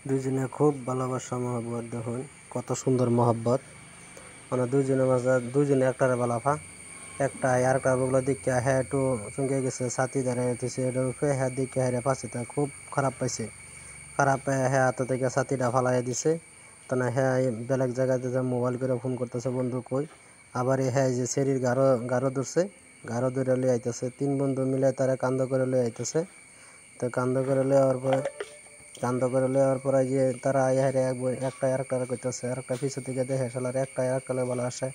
দুইজনে খুব ভালোবাসা মহব্বত। দেখুন কত সুন্দর মহব্বত। মানে দুইজনের মাঝে দুইজনে একটারে বালাফা একটা আরেকটা বগুলো দিকে হ্যাঁ একটু চুঙ্গে গেছে ছাতি দাঁড়িয়ে হইতেছে এটার উপরে হ্যাঁ দিকে হ্যাঁ পাশে খুব খারাপ পাইছে। খারাপ পায় হ্যাঁ হাতে থেকে ছাতিটা ফালাই দিছে। তো না হ্যাঁ বেলেগ জায়গাতে যে মোবাইল করে ফোন করতেছে বন্ধু কই। আবার হ্যাঁ যে শরীর গাঢ় ধরছে, গাঢ় ধরে লিয়ে আইতেছে। তিন বন্ধু মিলে তারা কান্দ করে লিয়ে আইতেছে। তো কান্দ করে লেওয়ার পরে যে তারা একটা আরেকটা করতেছে, আরেকটা পিছু থেকে দেখে শালার একটা আরেকটা বলা আসে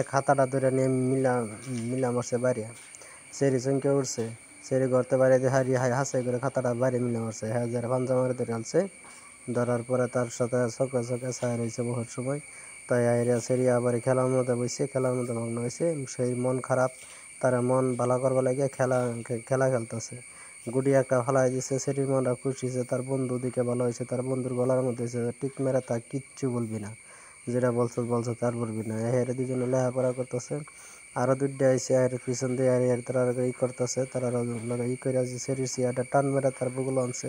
এক খাতাটা ধরে নিয়ে মিলা মারছে বাইরে সেরি চমকে উঠছে। সেরি ঘরতে বাইরে দিয়ে হারিয়ে হাসে করে খাতাটা বাইরে মিলে মারছে। হ্যাঁ যারা পাঞ্জা মারে ধরে আনছে, ধরার পরে তার সাথে চোখে চোখে ছায়া রয়েছে বহুত সময়। তাই আইরা সেরি আবার খেলার মধ্যে বসে খেলার মধ্যে মগ্ন হয়েছে। সেই মন খারাপ, তারা মন ভালো করবার লাগে খেলা খেলতেছে। গুডি একটা ফালাই দিছে, সেটির মনটা খুশি হয়েছে। তার বন্ধু দিকে ভালো হয়েছে, তার বন্ধুর গলার মধ্যে হয়েছে টিক মেরে তা কিচ্ছু বলবি না, যেটা বলছো তার বলবি না। এর দুজনে লেখাপড়া করতেছে। আরো দুইটা আইসে এর পিছন দিয়ে তারা ই করতেছে। তারা ই করে সেরির চেয়ারটা টান মেরে তার বুগুলো আনছে।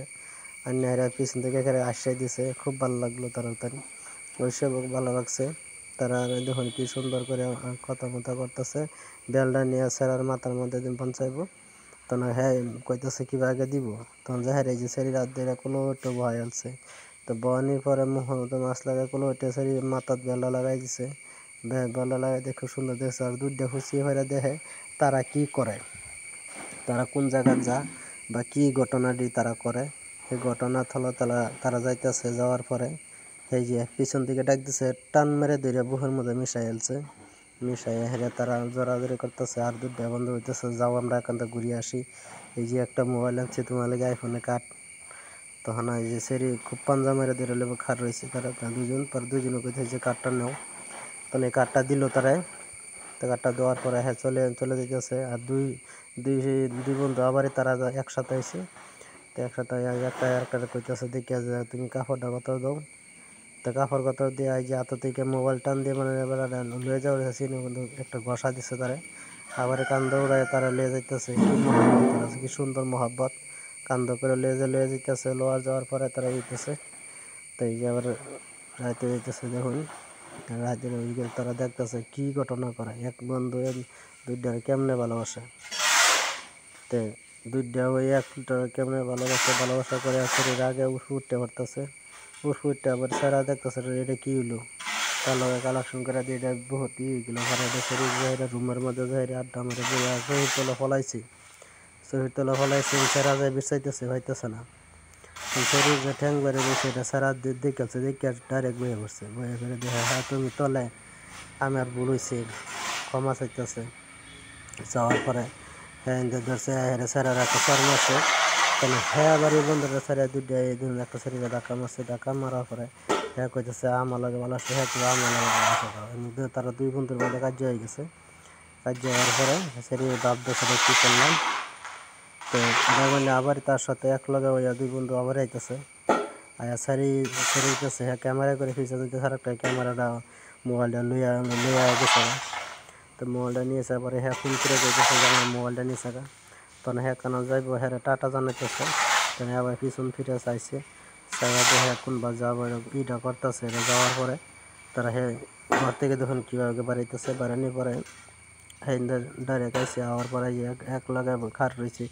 অন্য এরা পিছন থেকে এখানে আশ্রয় দিছে। খুব ভালো লাগলো তাড়াতাড়ি, ওইসব ভালো লাগছে। তারা দেখুন কি সুন্দর করে কথা মতো করতেছে। বেলটা নিয়ে সেরার মাথার মধ্যে দিন পৌঁছাইবো। তখন হ্যাঁ কইতেছে কিবা আগে দিব। তখন যাই এই যে সেরি রাত দিয়ে কোনো একটু ভয় আনছে। তো বহানির পরে মুহূর্তে মাছ লাগাই কোনো একটা সেরি মাথার বেলা লাগাই দিছে। বেলা লাগাই দেখে খুব সুন্দর দেখছে। আর দুধটা খুশি হয়ে দেখে তারা কি করে, তারা কোন জায়গায় যা বা কি ঘটনাটি তারা করে। এই ঘটনা তারা যাইতেছে। যাওয়ার পরে এই যে পিছন দিকে ডাক দিছে, টান মেরে ধরে বুকের মধ্যে মিশাই আলছে। মিশাই হেরে তারা জোরাজোরি করতেছে। আর দুধটা বন্ধ হইতেছে, যাও আমরা এখান থেকে ঘুরিয়ে আসি। এই যে একটা মোবাইল আনছি তোমার লেগে, আইফোনে কাট। তখন এই যে সেরি খুব পাঞ্জা মেরে ধরে লেবু খাট রয়েছে। তারা দুজন পর দুজনে কোথায় যে কাঠটা নেও। তখন এই কাঠটা দিল তারা। তো কাঠটা দেওয়ার পরে হ্যাঁ চলে যেতেছে। আর দুই দুই দুই বন্ধু আবারই তারা একসাথে এসে। তো একসাথে একটা আরেকটা কইতেছে দেখে যে তুমি কাপড়টা কত দাও। তো কাপড় কত দিয়ে এই যে হাত থেকে মোবাইল টান দিয়ে মানে লয়ে যাওয়া সিনে কিন্তু একটা ঘষা দিচ্ছে তারা। আবার কান্দ উড়ায় তারা লিয়ে যাইতেছে। কি মহব্বত, তারা কি সুন্দর মহব্বত। কান্দ করে লিয়ে যাইতেছে। লোয়ার যাওয়ার পরে তারা যেতেছে। তো এই যে আবার রাইতে যেতেছে। দেখুন রাতের ওইদিকে তারা দেখতেছে কি ঘটনা করে। এক বন্ধু দুইটার কেমনে ভালোবাসে। তো দুইটা ওই একটা কেমনে ভালোবাসা করে শরীর আগে উঠতে পারতেছে। উঠতে আবার সারা দেখতেছে এটা কি হলো। তার লগে কালেকশন করে দিয়ে এটা বহুত গেলো। এটা শরীর যায় রুমের মধ্যে যায় আড্ডা মেরে শরীর তলা ফলাইছে। শরীর তলা ফলাইছে সারা যায় বিচাইতেছে হইতেছে না। শরীর যে ঠ্যাং বেড়ে গেছে এটা সারা দেখেছে দেখে ডাইরেক্ট বয়ে পড়ছে। বয়ে ফেলে দেখে হ্যাঁ তুমি তলে, আমার ভুল হয়েছে, ক্ষমা চাইতেছে। যাওয়ার পরে হ্যাঁ ধরছে হ্যাঁ স্যারের একটা চর মারছে। তাহলে হ্যাঁ আবার এই বন্ধুরা স্যার দুইটা এই দিন একটা শরীরে ধাক্কা মারছে। ধাক্কা মারার পরে হ্যাঁ কইতেছে আমার লাগে ভালো আসছে, হ্যাঁ তুই আমার লাগে ভালো আসে। তারা দুই বন্ধুর মধ্যে কার্য হয়ে গেছে। কার্য হওয়ার পরে শরীরে বাপ দেশে কী করলাম। তো মানে আবার তার সাথে এক লগে ওই দুই বন্ধু আবার আইতেছে। আয়া সারিতেছে হ্যাঁ ক্যামেরা করে ফিরছে দিতে একটা ক্যামেরাটা মোবাইলটা লইয়া গেছে। তো মোবাইলটা নিয়েছে পরে হ্যাঁ ফোন করে কইতেছে যে আমার মোবাইলটা নিয়েছে। তখন হ্যাঁ কেন যাইব হ্যাঁ টাটা জানাইতেছে। তখন আবার পিছন ফিরে চাইছে। চাইতে হ্যাঁ কোনবা যাবো ইটা করতেছে। এটা যাওয়ার পরে তারা হ্যাঁ ঘর থেকে দেখুন কীভাবে বাড়াইতেছে। বাড়ানোর পরে হ্যাঁ ডাইরেক্ট আইসে। আওয়ার পরে এক লগে খাট রয়েছে।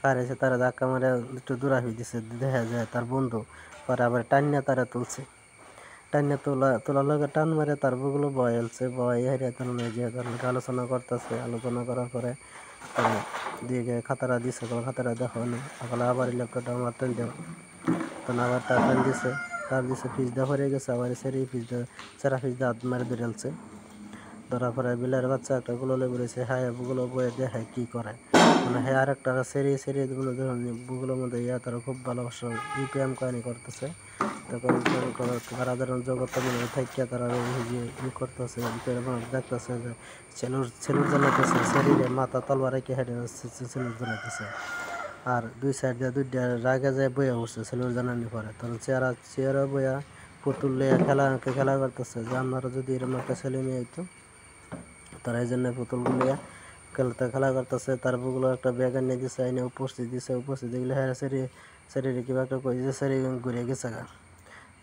খাট এসে তারা ধাক্কা মারে একটু দূরা হয়ে দিছে। দেখা যায় তার বন্ধু পরে আবার টান্না তারা তুলছে। টান্না তোলার লগে টান মারে তার বুগুলো বয়েলছে। বয়ে হারিয়ে তার যে আলোচনা করতেছে। আলোচনা করার পরে দিকে খাতারা দিছে। খাতারা দেখো সকালে আবার ল্যাপটপটা আমার টান দেওয়া। তখন আবার তার টান দিছে। তার দিছে ফিস দেওয়া হয়ে গেছে। আবার সেরা ফিস দিয়ে হাত মারে ধরেলছে। ধরার পরে বিলের বাচ্চা একটা গুলো লেবুরেছে। হ্যাঁ বুগুলো বয়ে দেখে কি করে। মানে হ্যাঁ আর একটা সেরি বুগুলোর মধ্যে তারা খুব ভালোবাসা প্রেম কাহিনী করতেছে। তখন তারা ধরেন জগৎ মনে থাকিয়া তারা ই করতেছে দেখতেছে যে ছেলুর জ্বালাইতেছে। শরীরে মাথা তলবার রেখে হেঁটে ছেলুর জ্বালাইতেছে। আর দুই সাইড দিয়ে দুইটা রাগে যায় বইয়া উঠছে ছেলুর জানানি পরে। তখন চেয়ারা বইয়া পুতুল লিয়া খেলা করতেছে যে আপনারা যদি এরকম একটা ছেলে মেয়ে হইতো। তারা এই জন্য পুতুল লিয়া খেলা করতেছে। তার বুগুলো একটা ব্যাগ এনে দিছে, এনে উপস্থিত দিছে। উপস্থিত দিলে হ্যাঁ শরীরে কিবা একটা কই দিছে। শরীর ঘুরে গেছে গা।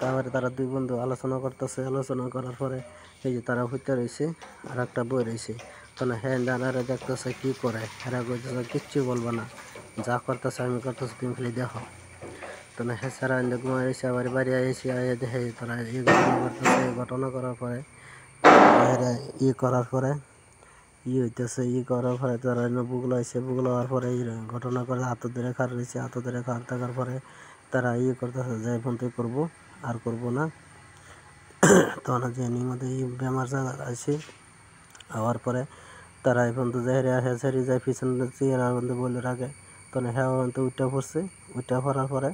তারপরে তারা দুই বন্ধু আলোচনা করতেছে, আলোচনা করার পরে এই যে তারা হইতে রয়েছে আর একটা বই রয়েছে। তখন হ্যাঁ দাঁড়ারে দেখতেছে কি করে, এরা কইতেছে কিচ্ছু বলবো না, যা করতেছে আমি করতেছি, তুমি খালি দেখো। তখন হ্যাঁ সারা ঘুমাই রয়েছে, আবার বাড়ি এসে আইয়া দেখে তারা এই ঘটনা করতেছে। এই ঘটনা করার পরে এরা করার পরে হইতেছে, করার পরে তারা বুকলো আসে, বুকলো হওয়ার পরে ঘটনা করে হাত ধরে খার রয়েছে। হাত ধরে খার থাকার পরে তারা করতেছে যে বন্ধু করবো আর করবো না। তখন যে মধ্যে বেমার আসে হওয়ার পরে তারা এই বন্ধু যায় হ্যাঁ সারি যায় পিছনে চেয়ার বন্ধু বলে রাখে। তখন হ্যাঁ বন্ধু উঠা পড়ছে, উঠা পড়ার পরে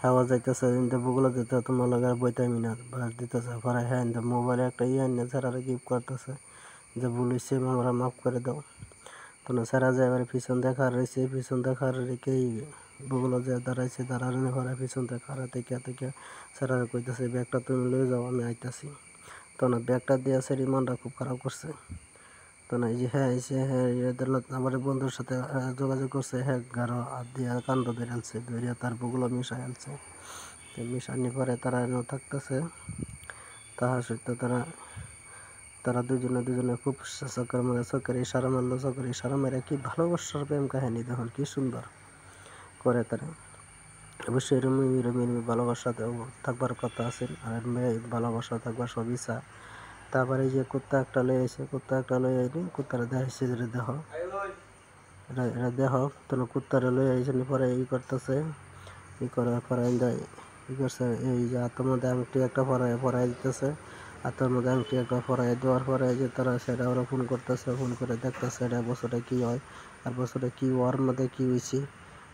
হ্যাঁ যাইতেছে বুকলো দিতে তোমার লগে বইতামি না বাস দিতেছে। পরে হ্যাঁ মোবাইলে একটা এনে ছাড়া গিফট করতেছে যে ভুল হয়েছে আমরা মাফ করে দাও। তখন সারা যায় এবার পিছন দেখার রয়েছে, পিছন দেখার রেখেই বগুলো যে দাঁড়াইছে, দাঁড়ানো পরে পিছন দেখার থেকে সারা কইতেছে ব্যাগটা তুমি লয়ে যাও, আমি আইতাছি। তখন ব্যাগটা দিয়ে সেরি মনটা খুব খারাপ করছে। তখন এই যে হ্যাঁ এসে হ্যাঁ আমার বন্ধুর সাথে যোগাযোগ করছে, হ্যাঁ গাঢ় হাত দিয়ে কান্দ ধরে আনছে, ধরিয়া তার বুকগুলো মিশাই আনছে। মিশানি পরে তারা থাকতেছে, তাহার সত্য তারা দুজনে খুব চক্কর মারে, চক্কর ইশারা মারলো, চক্কর ইশারা মেরে কি ভালোবাসার প্রেম কাহিনী দেখুন কি সুন্দর করে তারা। অবশ্যই এরম ভালোবাসা থাকবার কথা আছে, আর মেয়ে ভালোবাসা থাকবার সব ইচ্ছা। তারপরে এই যে কুত্তা একটা লয়ে এসে, কুত্তা একটা লয়ে আইনি, কুত্তারা দেখাইছে যে দেখো এটা দেখো। তখন কুত্তারা লয়ে আইসেন পরে করতেছে, করার পরে করছে এই যে হাতের মধ্যে আংটি একটা পরাই দিতেছে। হাতের মধ্যে আংটি একটা পরাই দেওয়ার পরে যে তারা সেটা ওরা ফোন করতেছে, ফোন করে দেখতেছে এটা বছরে কি হয়, আর বছরে কি ওয়ার মধ্যে কি হয়েছে,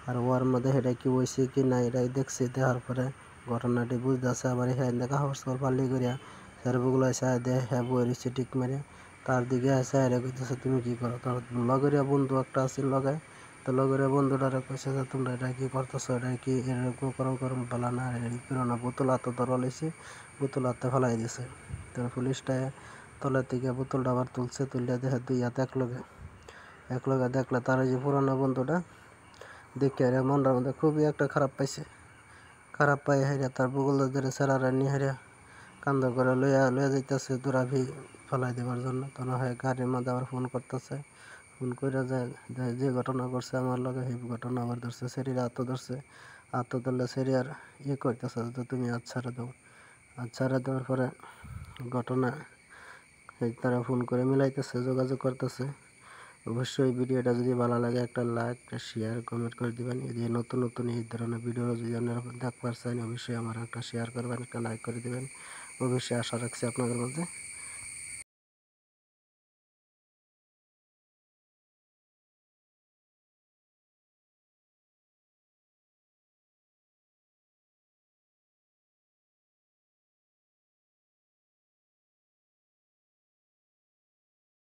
আর ওয়ার মধ্যে এটা কি হয়েছে কি না এটাই দেখছে। দেখার পরে ঘটনাটি বুঝতেছে। আবার হ্যাঁ দেখা হচ্ছে পাল্লি করিয়া সেরবগুলো এসে দেয়, হ্যাঁ বই রয়েছে ঠিক মেরে তার দিকে এসে হেরে কইতেছে তুমি কি করো। তার লগেরিয়া বন্ধু একটা আছে লগে, তো লগেরিয়া বন্ধুটারে কইছে যে তোমরা এটা কি করতেছো, এটা কি এরকম করম বলা না, পুরোনো বোতল হাতে ধরা লইছে, বোতল হাতে ফেলাই দিছে। তো পুলিশটা তলের থেকে বোতলটা আবার তুলছে, তুললে দেখে দুই হাত একলগে দেখলে তার যে পুরোনো বন্ধুটা দেখে হেরে মনটার মধ্যে খুবই একটা খারাপ পাইছে। খারাপ পাই হেরে তার বগুল ধরে সেরারা নিয়ে হেরে কান্দ করে লইয়া যাইতেছে দুরাভি ফেলাই দেওয়ার জন্য। তখন হয় গাড়ির মধ্যে আবার ফোন করতেছে, ফোন করে যায় যে ঘটনা করছে আমার লগে সেই ঘটনা আবার ধরছে, সেরির হাতও ধরছে। হাতও ধরলে সেরি আর করতেছে যে তুমি হাত ছাড়া দাও। হাত ছাড়া দেওয়ার পরে ঘটনা তারা ফোন করে মিলাইতেছে, যোগাযোগ করতেছে। অবশ্যই ভিডিওটা যদি ভালো লাগে একটা লাইক, শেয়ার, কমেন্ট করে দিবেন। এই যে নতুন এই ধরনের ভিডিও যদি আপনারা দেখতে পারছেন অবশ্যই আমার একটা শেয়ার করবেন, একটা লাইক করে দিবেন। অবশ্যই আশা রাখছি আপনাদের মধ্যে।